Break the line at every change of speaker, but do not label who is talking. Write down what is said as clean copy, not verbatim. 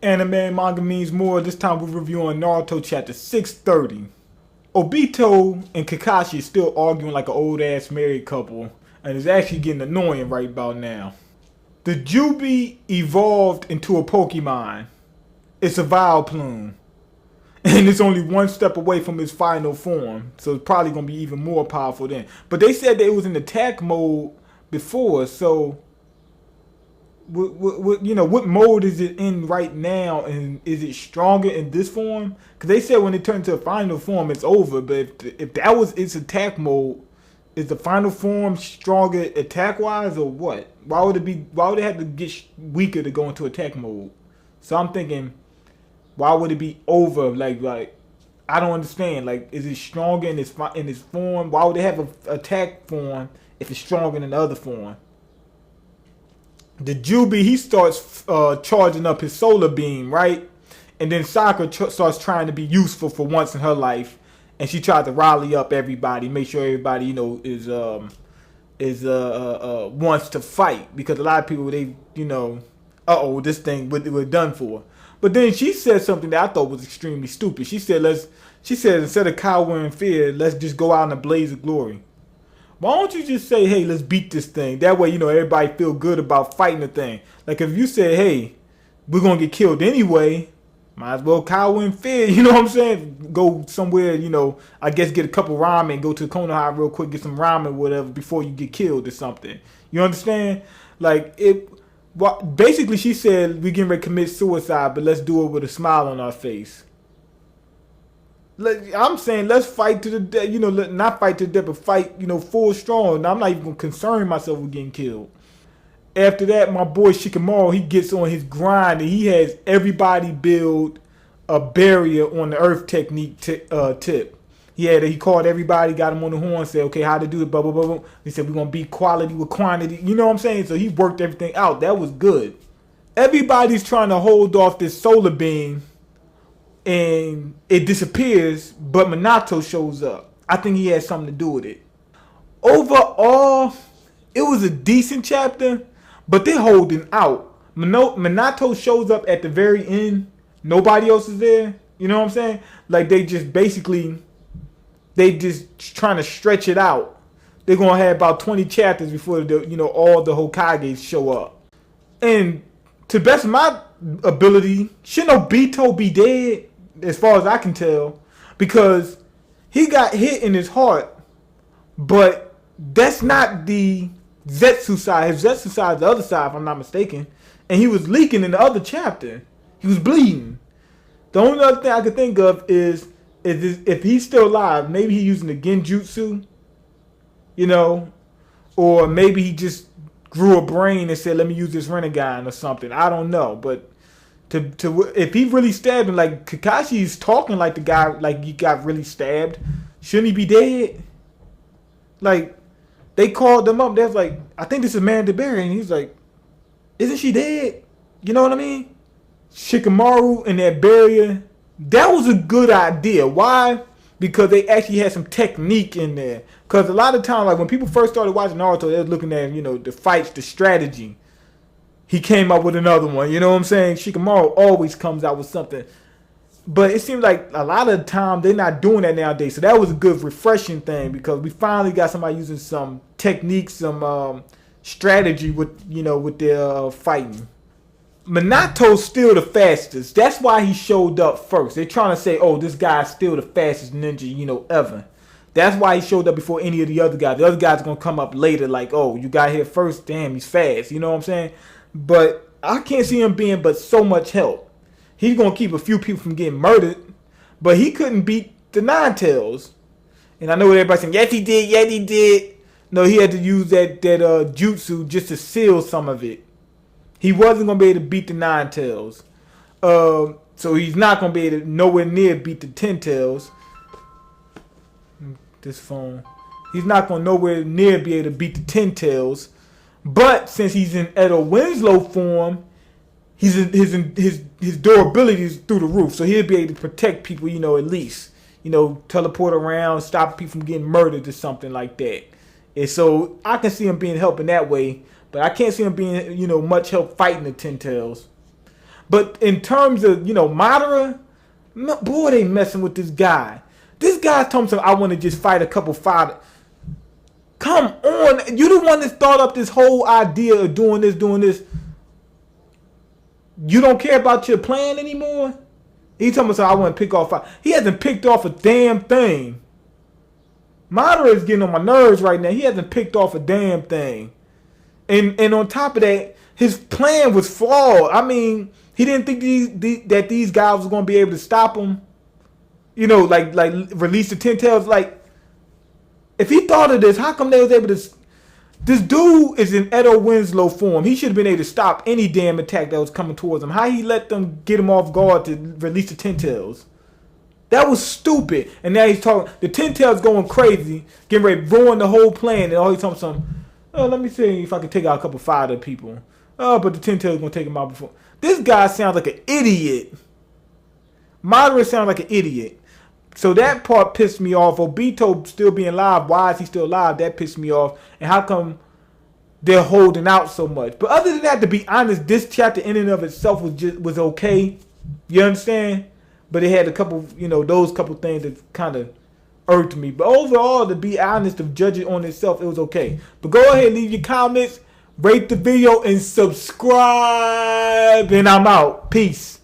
Anime and manga means more. This time we're reviewing Naruto chapter 630. Obito and Kakashi is still arguing like an old ass married couple, and it's actually getting annoying right about now. The Jubi evolved into a Pokemon. It's a Vileplume. And it's only one step away from its final form, so it's probably going to be even more powerful then. But they said that it was in attack mode before, so what mode is it in right now, and is it stronger in this form? Because they said when it turns to a final form, it's over. But if that was its attack mode, is the final form stronger attack wise or what? Why would it be? Why would it have to get weaker to go into attack mode? So I'm thinking, why would it be over? Like I don't understand. Like, is it stronger in its form? Why would it have an attack form if it's stronger than the other form? The Jubi, he starts charging up his solar beam, right? And then Sakura starts trying to be useful for once in her life, and she tries to rally up everybody, make sure everybody is wants to fight, because a lot of people this thing we're done for. But then she said something that I thought was extremely stupid. She said instead of cowering in fear, let's just go out in a blaze of glory. Why don't you just say, hey, let's beat this thing? That way, everybody feel good about fighting the thing. Like, if you say, hey, we're going to get killed anyway, might as well cower in fear, you know what I'm saying? Go somewhere, I guess get a couple ramen, go to Konoha real quick, get some ramen or whatever before you get killed or something. You understand? Like, basically she said, we're getting ready to commit suicide, but let's do it with a smile on our face. I'm saying let's fight to the death, not fight to the death, but fight, full strong. Now, I'm not even going to concern myself with getting killed. After that, my boy Shikamaru, he gets on his grind, and he has everybody build a barrier on the earth technique tip. He called everybody, got him on the horn, said, okay, how to do it, blah, blah, blah, blah. He said, we're going to beat quality with quantity. You know what I'm saying? So he worked everything out. That was good. Everybody's trying to hold off this solar beam, and it disappears, but Minato shows up. I think he has something to do with it. Overall, it was a decent chapter, but they're holding out. Minato shows up at the very end. Nobody else is there. You know what I'm saying? Like, they just trying to stretch it out. They're going to have about 20 chapters before all the Hokages show up. And to the best of my ability, shouldn't Obito be dead, as far as I can tell, because he got hit in his heart, but that's not the Zetsu side. His Zetsu side is the other side, if I'm not mistaken, and he was leaking in the other chapter. He was bleeding. The only other thing I could think of is if he's still alive, maybe he's using the Genjutsu, or maybe he just grew a brain and said, let me use this Renegon or something. I don't know, but if he really stabbed him, like Kakashi's talking like the guy, like he got really stabbed, shouldn't he be dead? Like, they called them up. They're like, I think this is Amanda Berry, and he's like, isn't she dead? You know what I mean? Shikamaru and that barrier, that was a good idea. Why? Because they actually had some technique in there. Because a lot of times, like when people first started watching Naruto, they were looking at, the fights, the strategy. He came up with another one, you know what I'm saying? Shikamaru always comes out with something. But it seems like a lot of the time they're not doing that nowadays. So that was a good, refreshing thing, because we finally got somebody using some technique, some strategy with their fighting. Minato's still the fastest. That's why he showed up first. They're trying to say, oh, this guy's still the fastest ninja, ever. That's why he showed up before any of the other guys. The other guys are going to come up later like, oh, you got here first. Damn, he's fast. You know what I'm saying? But I can't see him being but so much help. He's going to keep a few people from getting murdered, but he couldn't beat the Nine Tails. And I know everybody's saying, yes, he did. No, he had to use that jutsu just to seal some of it. He wasn't going to be able to beat the Nine Tails. So he's not going to be able to nowhere near beat the Ten Tails. This phone. He's not going to nowhere near be able to beat the Ten Tails. But since he's in Edo Winslow form, his durability is through the roof. So he'll be able to protect people, at least. Teleport around, stop people from getting murdered or something like that. And so I can see him being helped in that way. But I can't see him being, much help fighting the Ten Tails. But in terms of, Madara, boy, they messing with this guy. This guy's telling me, I want to just fight a couple fighters. Come on. You the one that thought up this whole idea of doing this. You don't care about your plan anymore? He told me, I want to pick off five. He hasn't picked off a damn thing. Madara is getting on my nerves right now. He hasn't picked off a damn thing. And on top of that, his plan was flawed. I mean, he didn't think that these guys was going to be able to stop him. Like release the Ten Tails. Like, if he thought of this, how come they was able to... This dude is in Edo Winslow form. He should have been able to stop any damn attack that was coming towards him. How he let them get him off guard to release the Ten Tails? That was stupid. And now he's talking... The Ten Tails going crazy, getting ready to ruin the whole plan. And all he's talking something... Oh, let me see if I can take out a couple fighter people. Oh, but the Ten Tails going to take him out before... This guy sounds like an idiot. Madara sounds like an idiot. So that part pissed me off. Obito still being alive. Why is he still alive? That pissed me off. And how come they're holding out so much? But other than that, to be honest, this chapter in and of itself was okay. You understand? But it had a couple, those couple things that kind of irked me. But overall, to be honest, to judge it on itself, it was okay. But go ahead, leave your comments, rate the video, and subscribe. And I'm out. Peace.